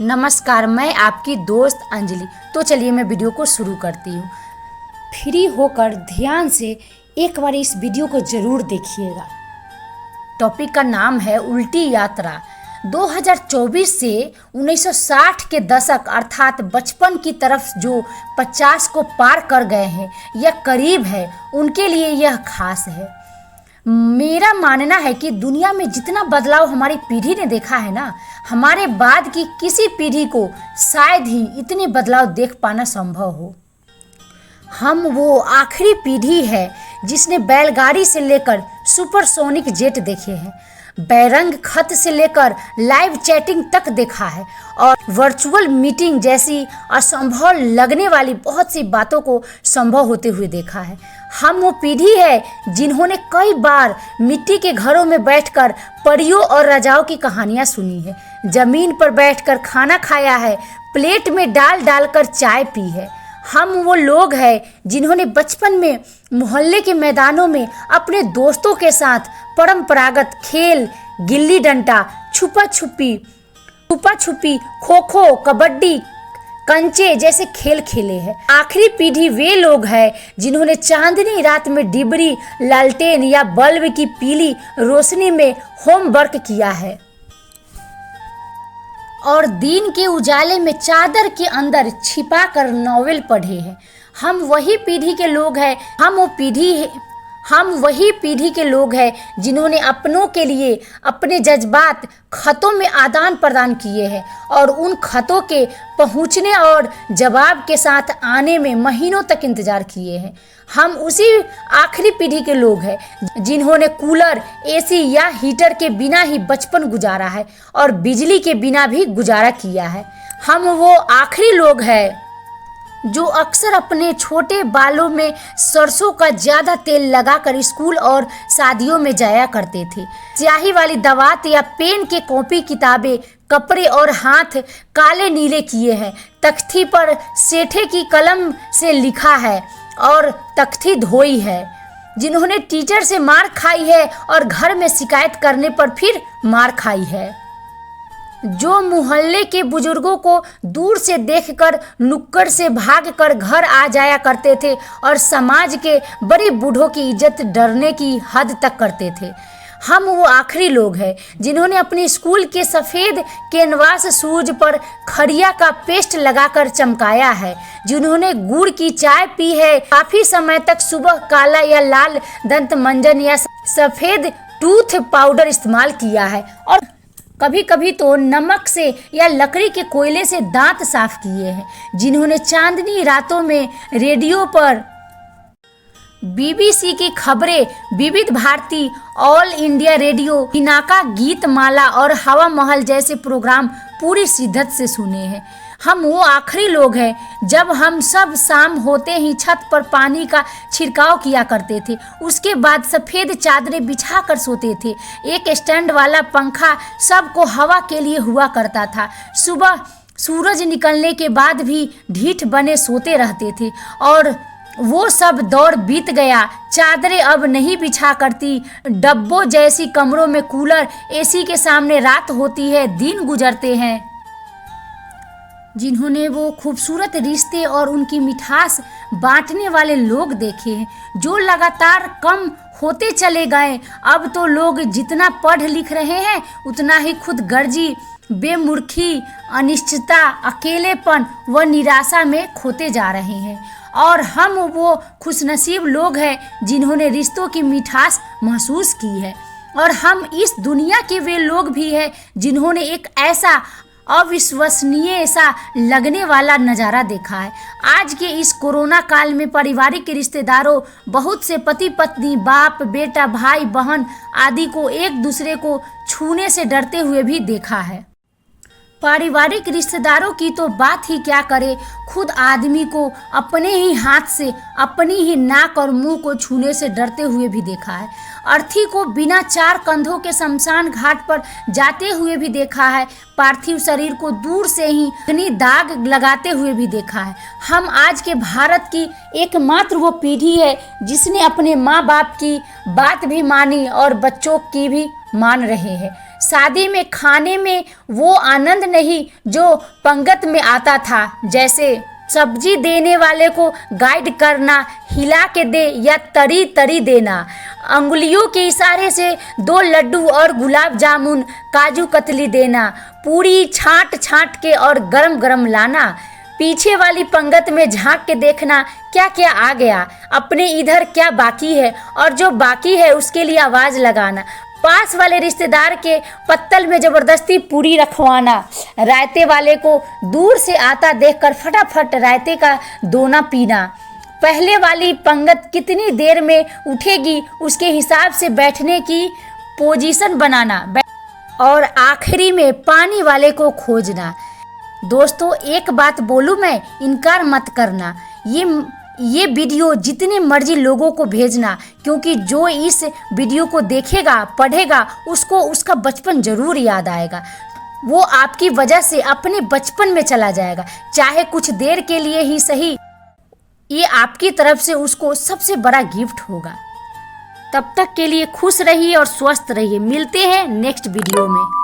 नमस्कार, मैं आपकी दोस्त अंजलि। तो चलिए मैं वीडियो को शुरू करती हूँ। फ्री होकर ध्यान से एक बार इस वीडियो को ज़रूर देखिएगा। टॉपिक का नाम है उल्टी यात्रा। 2024 से 1960 के दशक अर्थात बचपन की तरफ जो 50 को पार कर गए हैं या करीब है, उनके लिए यह खास है। मेरा मानना है कि दुनिया में जितना बदलाव हमारी पीढ़ी ने देखा है ना, हमारे बाद की किसी पीढ़ी को शायद ही इतने बदलाव देख पाना संभव हो। हम वो आखिरी पीढ़ी है जिसने बैलगाड़ी से लेकर सुपरसोनिक जेट देखे हैं, बैरंग खत से लेकर लाइव चैटिंग तक देखा है और वर्चुअल मीटिंग जैसी असंभव लगने वाली बहुत सी बातों को संभव होते हुए देखा है। हम वो पीढ़ी है जिन्होंने कई बार मिट्टी के घरों में बैठकर परियों और राजाओं की कहानियां सुनी है, जमीन पर बैठकर खाना खाया है, प्लेट में डाल डालकर चाय पी है। हम वो लोग हैं जिन्होंने बचपन में मोहल्ले के मैदानों में अपने दोस्तों के साथ परंपरागत खेल गिल्ली डंडा, छुपा छुपी, खो खो, कबड्डी, कंचे जैसे खेल खेले हैं। आखिरी पीढ़ी वे लोग हैं जिन्होंने चांदनी रात में डिबरी, लालटेन या बल्ब की पीली रोशनी में होमवर्क किया है और दिन के उजाले में चादर के अंदर छिपा कर नॉवेल पढ़े हैं। हम वही पीढ़ी के लोग हैं जिन्होंने अपनों के लिए अपने जज्बात खतों में आदान प्रदान किए हैं और उन खतों के पहुंचने और जवाब के साथ आने में महीनों तक इंतजार किए हैं। हम उसी आखिरी पीढ़ी के लोग हैं जिन्होंने कूलर, एसी या हीटर के बिना ही बचपन गुजारा है और बिजली के बिना भी गुजारा किया है। हम वो आखिरी लोग हैं जो अक्सर अपने छोटे बालों में सरसों का ज़्यादा तेल लगाकर स्कूल और शादियों में जाया करते थे। स्याही वाली दवात या पेन के कॉपी किताबें, कपड़े और हाथ काले नीले किए हैं। तख्ती पर सेठे की कलम से लिखा है और तख्ती धोई है। जिन्होंने टीचर से मार खाई है और घर में शिकायत करने पर फिर मार खाई है। जो मोहल्ले के बुजुर्गों को दूर से देखकर नुक्कड़ से भागकर घर आ जाया करते थे और समाज के बड़े बूढ़ों की इज्जत डरने की हद तक करते थे। हम वो आखिरी लोग हैं जिन्होंने अपने स्कूल के सफ़ेद कैनवास शूज पर खड़िया का पेस्ट लगाकर चमकाया है, जिन्होंने गुड़ की चाय पी है, काफ़ी समय तक सुबह काला या लाल दंत मंजन या सफ़ेद टूथ पाउडर इस्तेमाल किया है और कभी कभी तो नमक से या लकड़ी के कोयले से दांत साफ किए हैं। जिन्होंने चांदनी रातों में रेडियो पर बीबीसी की खबरें, Vividh Bharati, All India Radio, Binaca Geetmala और हवा महल जैसे प्रोग्राम पूरी शिद्दत से सुने हैं। हम वो आखिरी लोग हैं जब हम सब शाम होते ही छत पर पानी का छिड़काव किया करते थे, उसके बाद सफ़ेद चादरें बिछा कर सोते थे। एक स्टैंड वाला पंखा सबको हवा के लिए हुआ करता था। सुबह सूरज निकलने के बाद भी ढीठ बने सोते रहते थे और वो सब दौर बीत गया। चादरें अब नहीं बिछा करती, डब्बों जैसी कमरों में कूलर, एसी के सामने रात होती है, दिन गुजरते हैं। जिन्होंने वो खूबसूरत रिश्ते और उनकी मिठास बांटने वाले लोग देखे हैं जो लगातार कम होते चले गए। अब तो लोग जितना पढ़ लिख रहे हैं उतना ही खुद गर्जी, बेमुर्खी, अनिश्चितता, अकेलेपन व निराशा में खोते जा रहे हैं। और हम वो खुशनसीब लोग हैं जिन्होंने रिश्तों की मिठास महसूस की है। और हम इस दुनिया के वे लोग भी हैं जिन्होंने एक ऐसा अविश्वसनीय सा लगने वाला नज़ारा देखा है। आज के इस कोरोना काल में पारिवारिक रिश्तेदारों, बहुत से पति पत्नी, बाप बेटा, भाई बहन आदि को एक दूसरे को छूने से डरते हुए भी देखा है। पारिवारिक रिश्तेदारों की तो बात ही क्या करे, खुद आदमी को अपने ही हाथ से अपनी ही नाक और मुंह को छूने से डरते हुए भी देखा है। अर्थी को बिना चार कंधों के शमशान घाट पर जाते हुए भी देखा है। पार्थिव शरीर को दूर से ही अग्नि दाग लगाते हुए भी देखा है। हम आज के भारत की एकमात्र वो पीढ़ी है जिसने अपने माँ बाप की बात भी मानी और बच्चों की भी मान रहे हैं। शादी में खाने में वो आनंद नहीं जो पंगत में आता था। जैसे सब्जी देने वाले को गाइड करना, हिला के दे या तरी तरी देना, अंगुलियों के इशारे से 2 लड्डू और गुलाब जामुन काजू कतली देना, पूरी छांट छांट के और गरम गरम लाना, पीछे वाली पंगत में झांक के देखना क्या क्या आ गया, अपने इधर क्या बाकी है और जो बाकी है उसके लिए आवाज़ लगाना, पास वाले रिश्तेदार के पत्तल में ज़बरदस्ती पूरी रखवाना, रायते वाले को दूर से आता देखकर फटाफट रायते का दोना पीना, पहले वाली पंगत कितनी देर में उठेगी उसके हिसाब से बैठने की पोजीशन बनाना और आखिरी में पानी वाले को खोजना। दोस्तों एक बात बोलूँ मैं, इनकार मत करना, ये वीडियो जितने मर्जी लोगों को भेजना, क्योंकि जो इस वीडियो को देखेगा पढ़ेगा उसको उसका बचपन ज़रूर याद आएगा। वो आपकी वजह से अपने बचपन में चला जाएगा, चाहे कुछ देर के लिए ही सही। ये आपकी तरफ से उसको सबसे बड़ा गिफ्ट होगा। तब तक के लिए खुश रहिए और स्वस्थ रहिए। मिलते हैं नेक्स्ट वीडियो में।